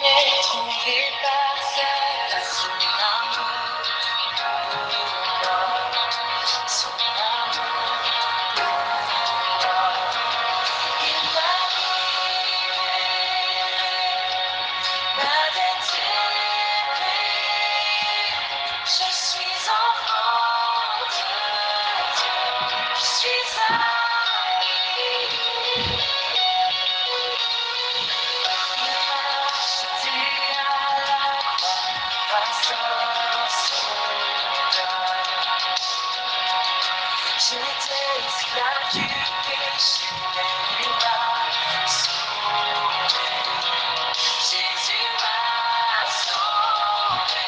m'ai trouvé parfait à son amour. Son amour. Il m'a libéré. Je suis enfant de Dieu. Je suis à j'étais esclave du péché, mais il m'a sauvé. Jésus m'a sauvé.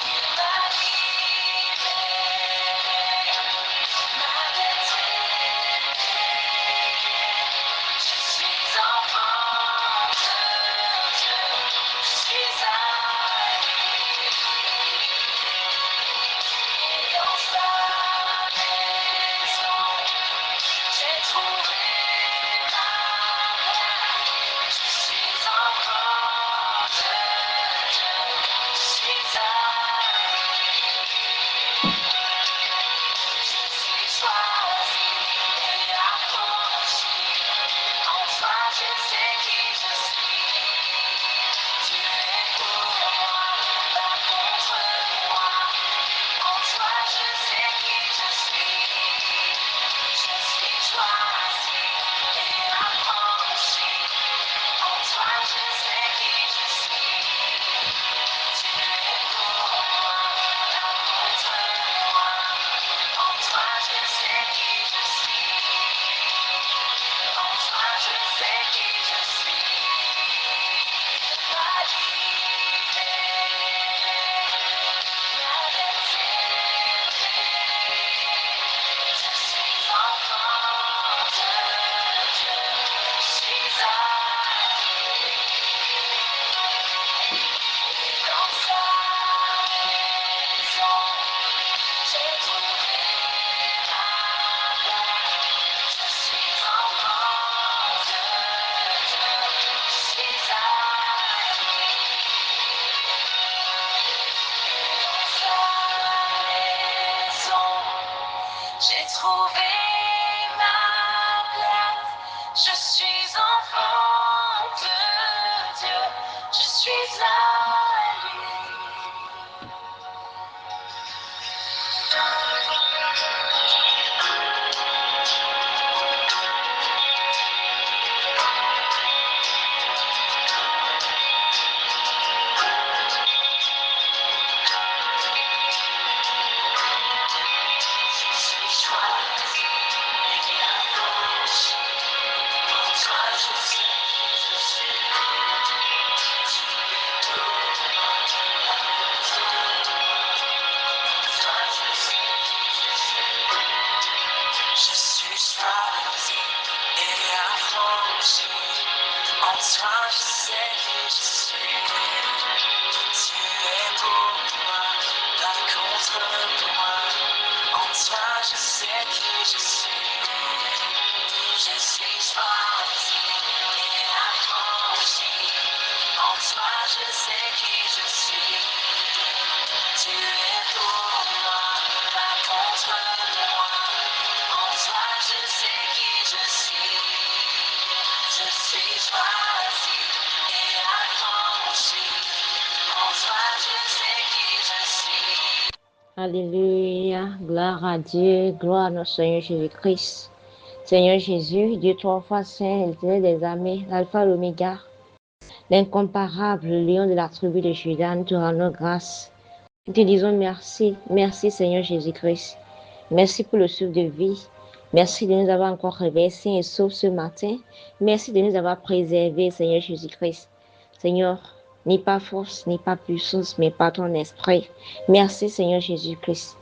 Il m'a libéré, m'a délivré. Je suis enfant de Dieu, je suis à et dans sa maison, j'ai trouvé ma place. Je suis enfant de Dieu, je suis je suis choisi et affranchi. Enfin, je sais qui je suis. Tu es pour moi, pas contre moi. En toi, je sais qui je suis. Je suis choisi et affranchi. En toi, je sais qui je suis. Tu es pour moi, pas contre moi. En toi, je sais qui je suis. En toi, je sais qui je suis. Ma je suis enfant de Dieu. Je suis à dans sa maison. J'ai trouvé ma place. Je suis enfant de Dieu. Je suis à dans sa maison. J'ai trouvé ma place. Je suis enfant de Dieu. Je suis à lui. Je suis choisi et affranchi. En toi, je sais qui je suis. Tu es pour moi, pas contre moi. En toi, je sais qui je suis. Je suis choisi et affranchi. En toi, je sais qui je suis. Tu es pour moi, pas contre moi. En toi, je sais qui je suis. Je suis choisi et affranchi. En toi, je sais qui je suis. Tu es pour moi, pas contre moi. En toi, je sais qui je suis. Je suis choisi et affranchi. En toi, je sais qui je suis. Alléluia, gloire à Dieu, gloire à notre Seigneur Jésus-Christ. Seigneur Jésus, Dieu trois fois saint, l'éternel des armées, l'alpha et l'oméga, l'incomparable lion de la tribu de Juda, nous te rendons grâce. Nous te disons merci, merci Seigneur Jésus-Christ. Merci pour le souffle de vie. Merci de nous avoir encore réveillés sains et saufs ce matin. Merci de nous avoir préservés, Seigneur Jésus-Christ. Seigneur, ni par force, ni par puissance, mais par ton esprit. Merci Seigneur Jésus-Christ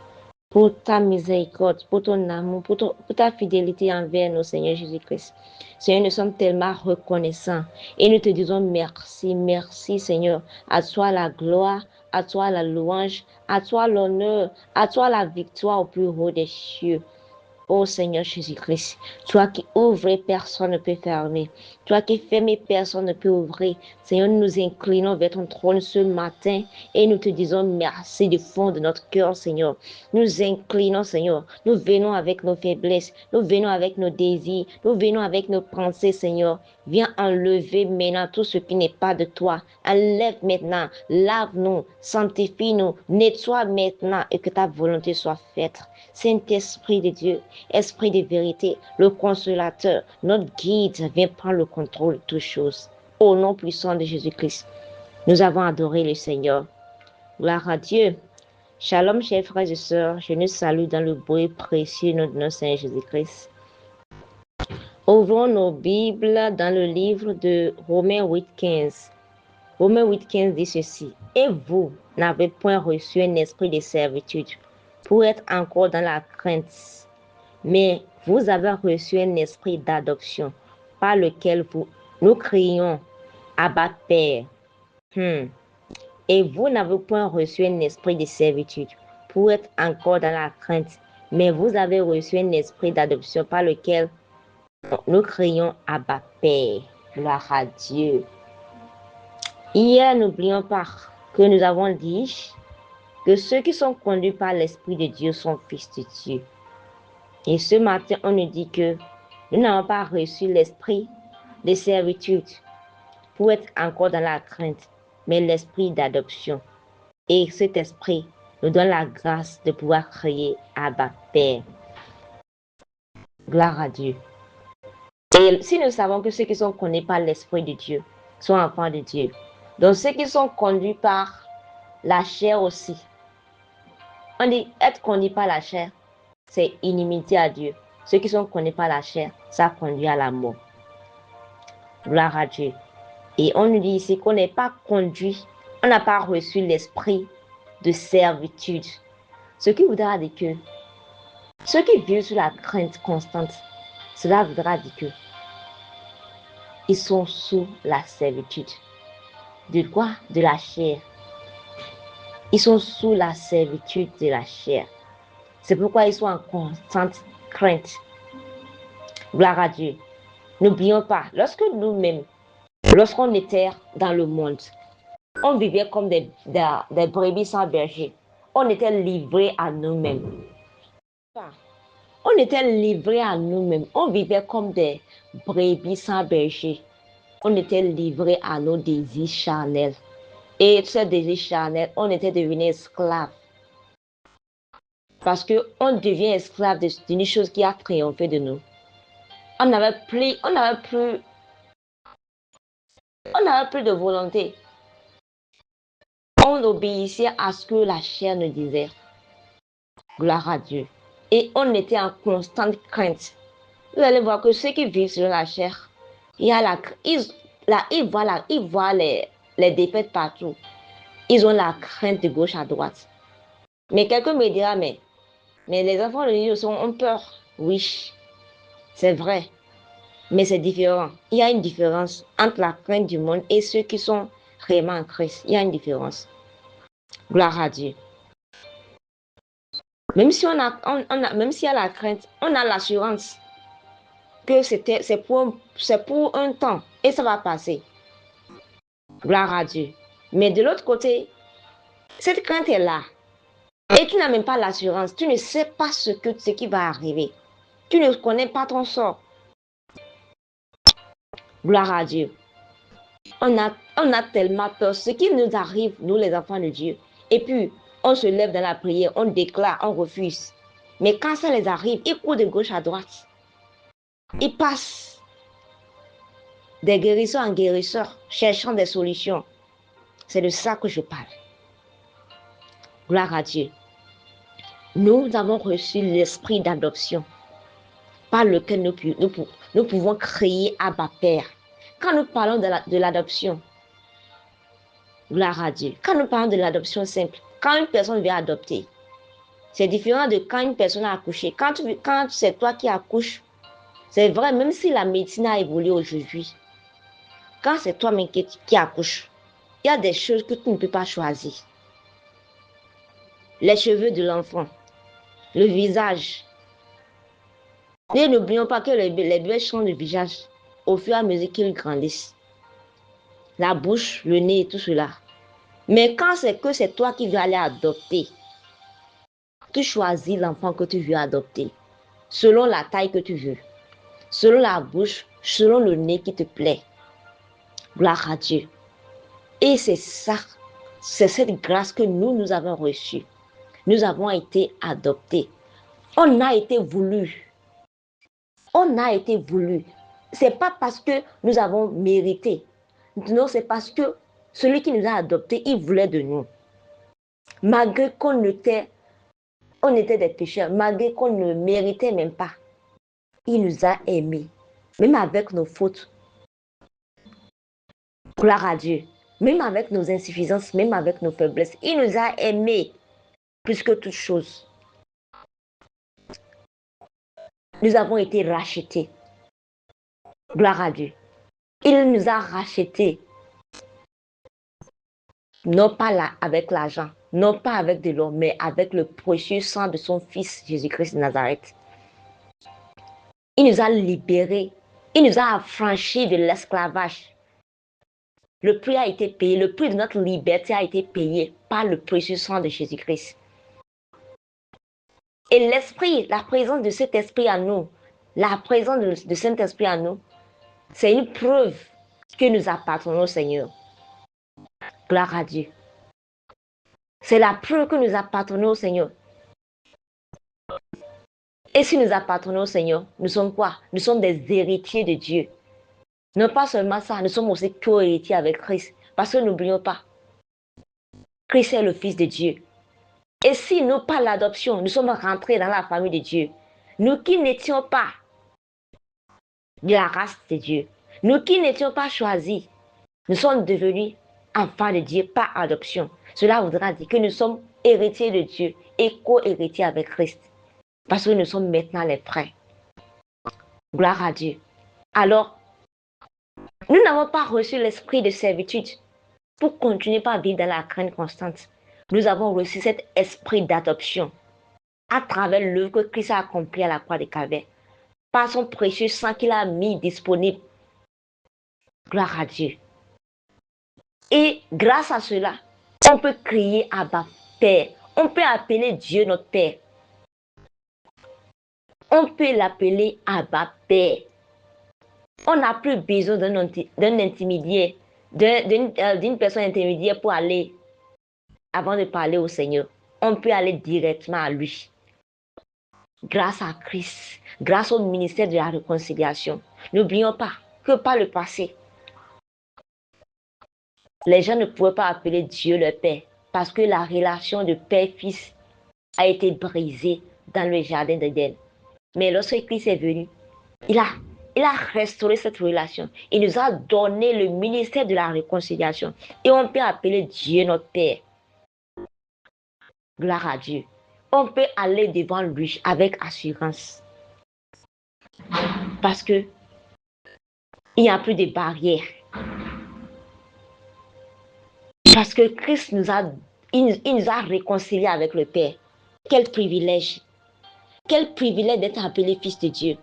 pour ta miséricorde, pour ton amour, pour ta fidélité envers nous, Seigneur Jésus-Christ. Seigneur, nous sommes tellement reconnaissants et nous te disons merci, merci Seigneur. À toi la gloire, à toi la louange, à toi l'honneur, à toi la victoire au plus haut des cieux. Ô Seigneur Jésus-Christ, toi qui ouvres et personne ne peut fermer, Toi qui fermes et personne ne peut ouvrir. Seigneur, nous nous inclinons vers ton trône ce matin et nous te disons merci du fond de notre cœur, Seigneur. Nous nous inclinons, Seigneur. Nous venons avec nos faiblesses. Nous venons avec nos désirs. Nous venons avec nos pensées, Seigneur. Viens enlever maintenant tout ce qui n'est pas de toi. Enlève maintenant. Lave-nous. Sanctifie-nous. Nettoie maintenant et que ta volonté soit faite. Saint-Esprit de Dieu, Esprit de vérité, le consolateur, notre guide, viens prendre le contrôle de toutes choses. Au nom puissant de Jésus-Christ, nous avons adoré le Seigneur. Gloire à Dieu. Shalom, chers frères et sœurs, je nous salue dans le beau et précieux nom de notre Seigneur Jésus-Christ. Ouvrons nos Bibles dans le livre de Romains 8,15. Romains 8,15 dit ceci. Et vous n'avez point reçu un esprit de servitude pour être encore dans la crainte, mais vous avez reçu un esprit d'adoption par lequel nous crions Abba Père. Et vous n'avez point reçu un esprit de servitude pour être encore dans la crainte, mais vous avez reçu un esprit d'adoption par lequel nous crions Abba Père. Gloire à Dieu. Hier, n'oublions pas que nous avons dit que ceux qui sont conduits par l'Esprit de Dieu sont fils de Dieu. Et ce matin, on nous dit que nous n'avons pas reçu l'esprit de servitude pour être encore dans la crainte, mais l'esprit d'adoption. Et cet esprit nous donne la grâce de pouvoir crier Abba Père. Gloire à Dieu. Et si nous savons que ceux qui sont conduits par l'Esprit de Dieu sont enfants de Dieu, donc ceux qui sont conduits par la chair aussi, on dit être conduit par la chair, c'est inimitié à Dieu. Ceux qui sont conduits par la chair, ça conduit à la mort. Gloire à Dieu. Et on nous dit ici qu'on n'est pas conduit, on n'a pas reçu l'esprit de servitude. Ce qui voudra dire que ceux qui vivent sous la crainte constante, cela voudra dire que ils sont sous la servitude. De quoi? De la chair. Ils sont sous la servitude de la chair. C'est pourquoi ils sont en constante crainte. Gloire à Dieu. N'oublions pas, lorsqu'on était dans le monde, on vivait comme des brebis sans berger. On était livrés à nous-mêmes. On était livrés à nous-mêmes. On vivait comme des brebis sans berger. On était livrés à nos désirs charnels. Et ces désirs charnels, on était devenus esclaves. Parce qu'on devient esclave d'une chose qui a triomphé de nous. On n'avait plus de volonté. On obéissait à ce que la chair nous disait. Gloire à Dieu. Et on était en constante crainte. Vous allez voir que ceux qui vivent sur la chair, ils voient les défaites partout. Ils ont la crainte de gauche à droite. Mais quelqu'un me dira, mais les enfants de Dieu ont peur. Oui, c'est vrai. Mais c'est différent. Il y a une différence entre la crainte du monde et ceux qui sont réellement en Christ. Il y a une différence. Gloire à Dieu. Même si même s'il y a la crainte, on a l'assurance que c'est pour un temps et ça va passer. Gloire à Dieu. Mais de l'autre côté, cette crainte est là. Et tu n'as même pas l'assurance. Tu ne sais pas ce qui va arriver. Tu ne connais pas ton sort. Gloire à Dieu. On a tellement peur. Ce qui nous arrive, nous les enfants de Dieu. Et puis, on se lève dans la prière, on déclare, on refuse. Mais quand ça les arrive, ils courent de gauche à droite. Ils passent des guérisseurs en guérisseurs, cherchant des solutions. C'est de ça que je parle. Gloire à Dieu. Nous avons reçu l'esprit d'adoption par lequel nous pouvons crier Abba Père. Quand nous parlons de l'adoption, gloire à Dieu. Quand nous parlons de l'adoption simple, quand une personne vient adopter, c'est différent de quand une personne a accouché. Quand c'est toi qui accouches, c'est vrai, même si la médecine a évolué aujourd'hui, quand c'est toi-même qui accouches, il y a des choses que tu ne peux pas choisir. Les cheveux de l'enfant, le visage. Et n'oublions pas que les bébés changent de visage au fur et à mesure qu'ils grandissent. La bouche, le nez et tout cela. Mais quand c'est que c'est toi qui veux aller adopter, tu choisis l'enfant que tu veux adopter, selon la taille que tu veux, selon la bouche, selon le nez qui te plaît. Gloire à Dieu. Et c'est ça, c'est cette grâce que nous avons reçue. Nous avons été adoptés. On a été voulu. On a été voulu. C'est pas parce que nous avons mérité. Non, c'est parce que celui qui nous a adoptés, il voulait de nous. Malgré qu'on était des pécheurs, malgré qu'on ne méritait même pas, il nous a aimés, même avec nos fautes. Gloire à Dieu. Même avec nos insuffisances, même avec nos faiblesses, il nous a aimés plus que toute chose. Nous avons été rachetés. Gloire à Dieu. Il nous a rachetés. Non pas là avec l'argent, non pas avec de l'or, mais avec le précieux sang de son Fils Jésus-Christ de Nazareth. Il nous a libérés. Il nous a affranchis de l'esclavage. Le prix a été payé. Le prix de notre liberté a été payé par le précieux sang de Jésus-Christ. Et l'Esprit, la présence de cet Esprit en nous, la présence de cet Esprit en nous, c'est une preuve que nous appartenons au Seigneur. Gloire à Dieu. C'est la preuve que nous appartenons au Seigneur. Et si nous appartenons au Seigneur, nous sommes quoi? Nous sommes des héritiers de Dieu. Non pas seulement ça, nous sommes aussi co-héritiers avec Christ. Parce que n'oublions pas, Christ est le Fils de Dieu. Et si nous, par l'adoption, nous sommes rentrés dans la famille de Dieu, nous qui n'étions pas de la race de Dieu, nous qui n'étions pas choisis, nous sommes devenus enfants de Dieu par adoption. Cela voudra dire que nous sommes héritiers de Dieu et co-héritiers avec Christ. Parce que nous sommes maintenant les frères. Gloire à Dieu. Alors, nous n'avons pas reçu l'esprit de servitude pour continuer à vivre dans la crainte constante. Nous avons reçu cet esprit d'adoption à travers l'œuvre que Christ a accomplie à la croix de Calvaire, par son précieux sang qu'il a mis disponible. Gloire à Dieu. Et grâce à cela, on peut crier Abba, Père. On peut appeler Dieu notre Père. On peut l'appeler Abba, Père. On n'a plus besoin d'un intermédiaire, d'une personne intermédiaire pour aller, avant de parler au Seigneur. On peut aller directement à lui. Grâce à Christ, grâce au ministère de la réconciliation. N'oublions pas que par le passé, les gens ne pouvaient pas appeler Dieu leur Père parce que la relation de père-fils a été brisée dans le jardin d'Éden. Mais lorsque Christ est venu, il a restauré cette relation. Il nous a donné le ministère de la réconciliation. Et on peut appeler Dieu notre Père. Gloire à Dieu. On peut aller devant lui avec assurance. Parce que il n'y a plus de barrières. Parce que Christ nous a réconciliés avec le Père. Quel privilège. Quel privilège d'être appelé fils de Dieu.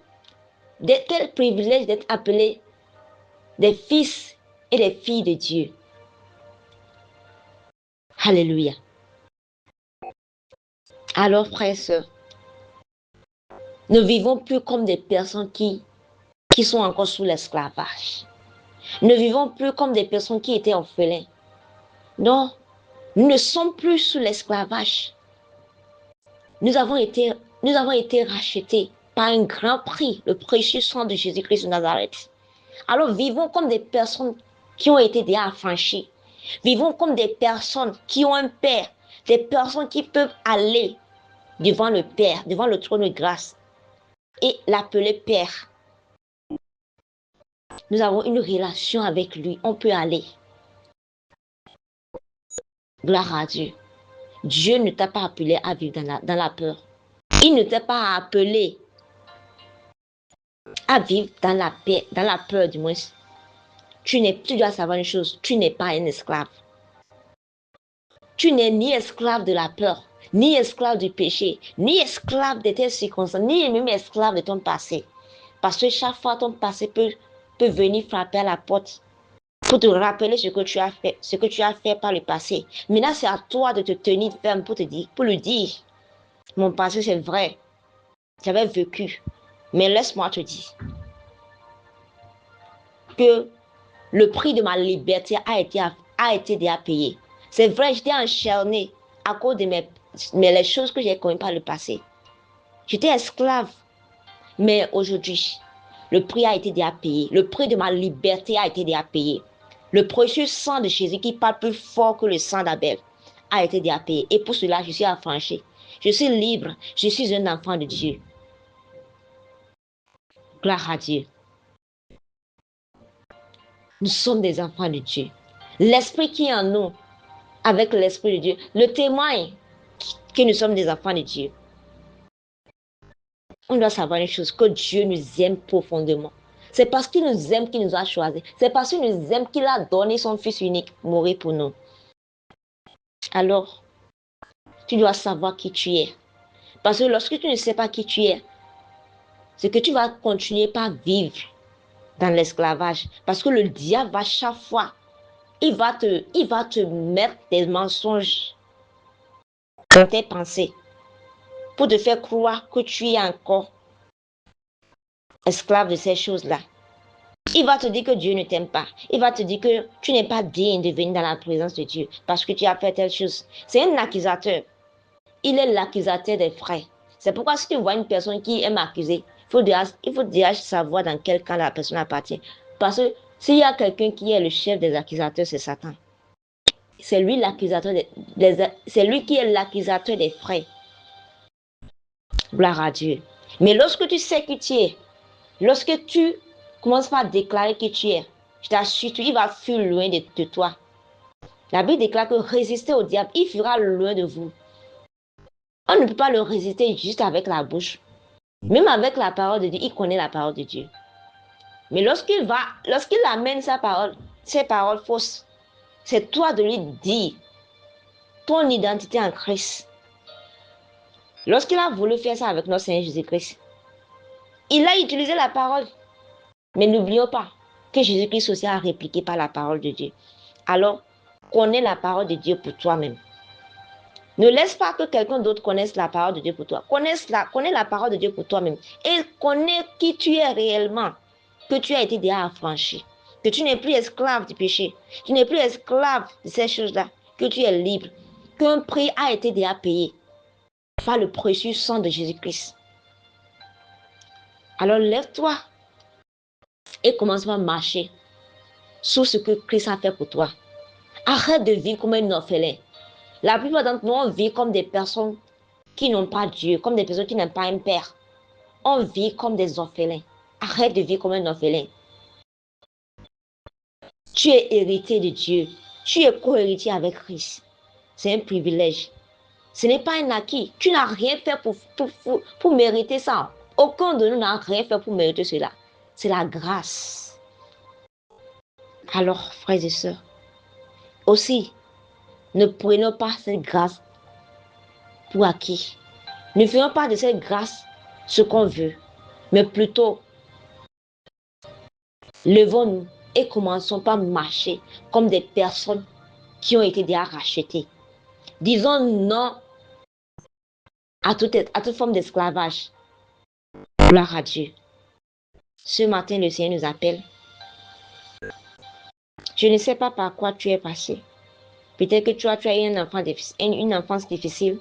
Quel privilège d'être appelé des fils et des filles de Dieu. Alléluia. Alors, frères et sœurs, ne vivons plus comme des personnes qui sont encore sous l'esclavage. Ne vivons plus comme des personnes qui étaient orphelins. Non, nous ne sommes plus sous l'esclavage. Nous avons été rachetés par un grand prix, le précieux sang de Jésus-Christ de Nazareth. Alors vivons comme des personnes qui ont été déjà affranchies. Vivons comme des personnes qui ont un Père, des personnes qui peuvent aller devant le Père, devant le trône de grâce et l'appeler Père. Nous avons une relation avec lui, on peut aller. Gloire à Dieu. Dieu ne t'a pas appelé à vivre dans la peur. Il ne t'a pas appelé à vivre dans la paix, dans la peur du moins. Tu dois savoir une chose, tu n'es pas un esclave. Tu n'es ni esclave de la peur, ni esclave du péché, ni esclave de tes circonstances, ni même esclave de ton passé. Parce que chaque fois ton passé peut peut venir frapper à la porte pour te rappeler ce que tu as fait par le passé. Maintenant, c'est à toi de te tenir ferme pour lui dire, mon passé, c'est vrai. J'avais vécu. Mais laisse-moi te dire que le prix de ma liberté a été déjà payé. C'est vrai, j'étais enchaînée à cause de les choses que j'ai commises par le passé. J'étais esclave. Mais aujourd'hui, le prix a été déjà payé. Le prix de ma liberté a été déjà payé. Le précieux sang de Jésus qui parle plus fort que le sang d'Abel a été déjà payé. Et pour cela, je suis affranchie. Je suis libre. Je suis un enfant de Dieu. Gloire à Dieu. Nous sommes des enfants de Dieu. L'esprit qui est en nous, avec l'esprit de Dieu, le témoigne que nous sommes des enfants de Dieu. On doit savoir une chose, que Dieu nous aime profondément. C'est parce qu'il nous aime qu'il nous a choisis. C'est parce qu'il nous aime qu'il a donné son Fils unique mourir pour nous. Alors, tu dois savoir qui tu es. Parce que lorsque tu ne sais pas qui tu es, c'est que tu vas continuer par vivre dans l'esclavage. Parce que le diable va chaque fois, il va te mettre des mensonges dans tes pensées pour te faire croire que tu es encore esclave de ces choses-là. Il va te dire que Dieu ne t'aime pas. Il va te dire que tu n'es pas digne de venir dans la présence de Dieu parce que tu as fait telle chose. C'est un accusateur. Il est l'accusateur des frères. C'est pourquoi si tu vois une personne qui aime accuser, il faut déjà savoir dans quel camp la personne appartient. Parce que s'il y a quelqu'un qui est le chef des accusateurs, c'est Satan. C'est lui l'accusateur c'est lui qui est l'accusateur des frères. Gloire à Dieu. Mais lorsque tu sais qui tu es, lorsque tu commences par déclarer qui tu es, je t'assure, il va fuir loin de toi. La Bible déclare que résister au diable, il fuira loin de vous. On ne peut pas le résister juste avec la bouche. Même avec la parole de Dieu, il connaît la parole de Dieu. Mais lorsqu'il amène ses paroles fausses, c'est toi de lui dire ton identité en Christ. Lorsqu'il a voulu faire ça avec notre Seigneur Jésus-Christ, il a utilisé la parole. Mais n'oublions pas que Jésus-Christ aussi a répliqué par la parole de Dieu. Alors, connais la parole de Dieu pour toi-même. Ne laisse pas que quelqu'un d'autre connaisse la parole de Dieu pour toi. Connais la parole de Dieu pour toi-même. Et connais qui tu es réellement. Que tu as été déjà affranchi. Que tu n'es plus esclave du péché. Tu n'es plus esclave de ces choses-là. Que tu es libre. Qu'un prix a été déjà payé par le précieux sang de Jésus-Christ. Alors lève-toi et commence à marcher sous ce que Christ a fait pour toi. Arrête de vivre comme un orphelin. La plupart d'entre nous, on vit comme des personnes qui n'ont pas Dieu, comme des personnes qui n'ont pas un père. On vit comme des orphelins. Arrête de vivre comme un orphelin. Tu es héritier de Dieu. Tu es co-héritier avec Christ. C'est un privilège. Ce n'est pas un acquis. Tu n'as rien fait pour mériter ça. Aucun de nous n'a rien fait pour mériter cela. C'est la grâce. Alors, frères et sœurs, aussi, ne prenons pas cette grâce pour acquis. Ne faisons pas de cette grâce ce qu'on veut, mais plutôt, levons-nous et commençons par marcher comme des personnes qui ont été déjà rachetées. Disons non à toute forme d'esclavage. Gloire à Dieu. Ce matin, le Seigneur nous appelle. Je ne sais pas par quoi tu es passé. Peut-être que tu as eu une enfance difficile,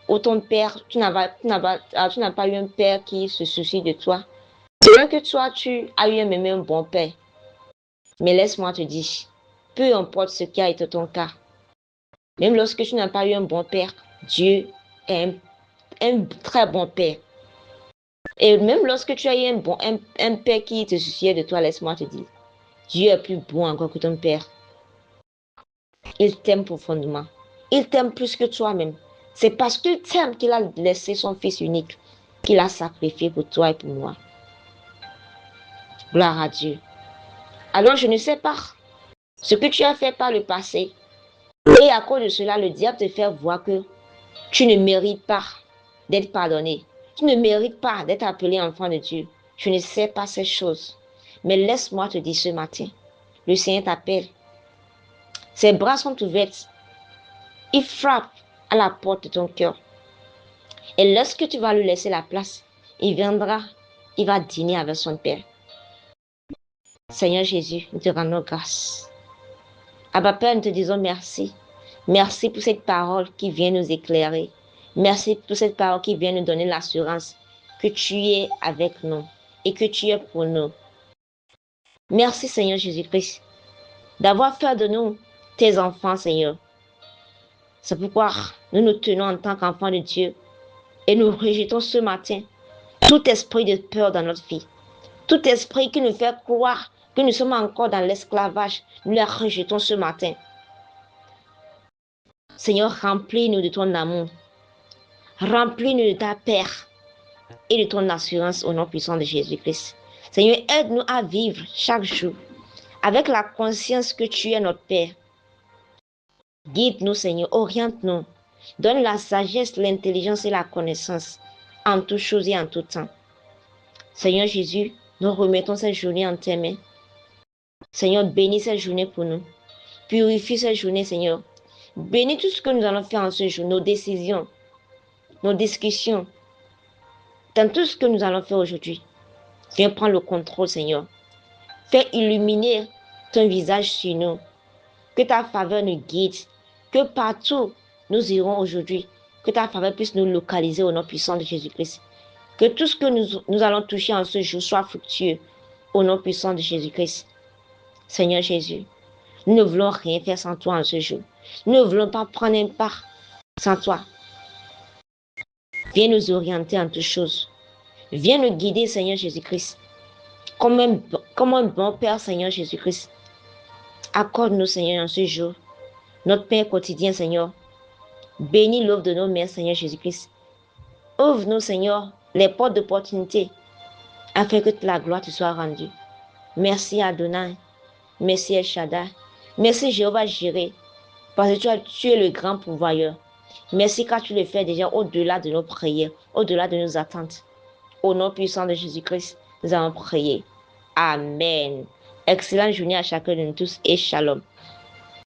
ou ton père, tu n'as pas eu un père qui se soucie de toi. C'est vrai que toi, tu as eu même un bon père. Mais laisse-moi te dire, peu importe ce qui a été ton cas, même lorsque tu n'as pas eu un bon père, Dieu est un très bon père. Et même lorsque tu as eu un père qui te souciait de toi, laisse-moi te dire, Dieu est plus bon encore que ton père. Il t'aime profondément. Il t'aime plus que toi-même. C'est parce qu'il t'aime qu'il a laissé son Fils unique, qu'il a sacrifié pour toi et pour moi. Gloire à Dieu. Alors je ne sais pas ce que tu as fait par le passé. Et à cause de cela, le diable te fait voir que tu ne mérites pas d'être pardonné. Tu ne mérites pas d'être appelé enfant de Dieu. Je ne sais pas ces choses. Mais laisse-moi te dire ce matin, le Seigneur t'appelle. Ses bras sont ouverts. Il frappe à la porte de ton cœur. Et lorsque tu vas lui laisser la place, il viendra, il va dîner avec son Père. Seigneur Jésus, nous te rendons grâce. Abba Père, nous te disons merci. Merci pour cette parole qui vient nous éclairer. Merci pour cette parole qui vient nous donner l'assurance que tu es avec nous et que tu es pour nous. Merci Seigneur Jésus-Christ d'avoir fait de nous tes enfants, Seigneur. C'est pourquoi nous nous tenons en tant qu'enfants de Dieu et nous rejetons ce matin tout esprit de peur dans notre vie. Tout esprit qui nous fait croire que nous sommes encore dans l'esclavage, nous les rejetons ce matin. Seigneur, remplis-nous de ton amour. Remplis-nous de ta paix et de ton assurance au nom puissant de Jésus-Christ. Seigneur, aide-nous à vivre chaque jour avec la conscience que tu es notre Père. Guide-nous, Seigneur, oriente-nous. Donne la sagesse, l'intelligence et la connaissance en toutes choses et en tout temps. Seigneur Jésus, nous remettons cette journée en tes mains. Seigneur, bénis cette journée pour nous. Purifie cette journée, Seigneur. Bénis tout ce que nous allons faire en ce jour, nos décisions, nos discussions, dans tout ce que nous allons faire aujourd'hui. Viens prendre le contrôle, Seigneur. Fais illuminer ton visage sur nous. Que ta faveur nous guide. Que partout nous irons aujourd'hui, que ta faveur puisse nous localiser au nom puissant de Jésus-Christ. Que tout ce que nous allons toucher en ce jour soit fructueux au nom puissant de Jésus-Christ. Seigneur Jésus, nous ne voulons rien faire sans toi en ce jour. Nous ne voulons pas prendre un pas sans toi. Viens nous orienter en toutes choses. Viens nous guider, Seigneur Jésus-Christ. Comme un bon Père, Seigneur Jésus-Christ. Accorde-nous, Seigneur, en ce jour, notre pain quotidien, Seigneur. Bénis l'œuvre de nos mains, Seigneur Jésus-Christ. Ouvre-nous, Seigneur, les portes d'opportunité, afin que la gloire te soit rendue. Merci Adonai. Merci El Shaddai. Merci Jéhovah Jireh, parce que tu es le grand pourvoyeur. Merci car tu le fais déjà au-delà de nos prières, au-delà de nos attentes. Au nom puissant de Jésus-Christ, nous allons prier. Amen. Excellente journée à chacun de nous tous et shalom.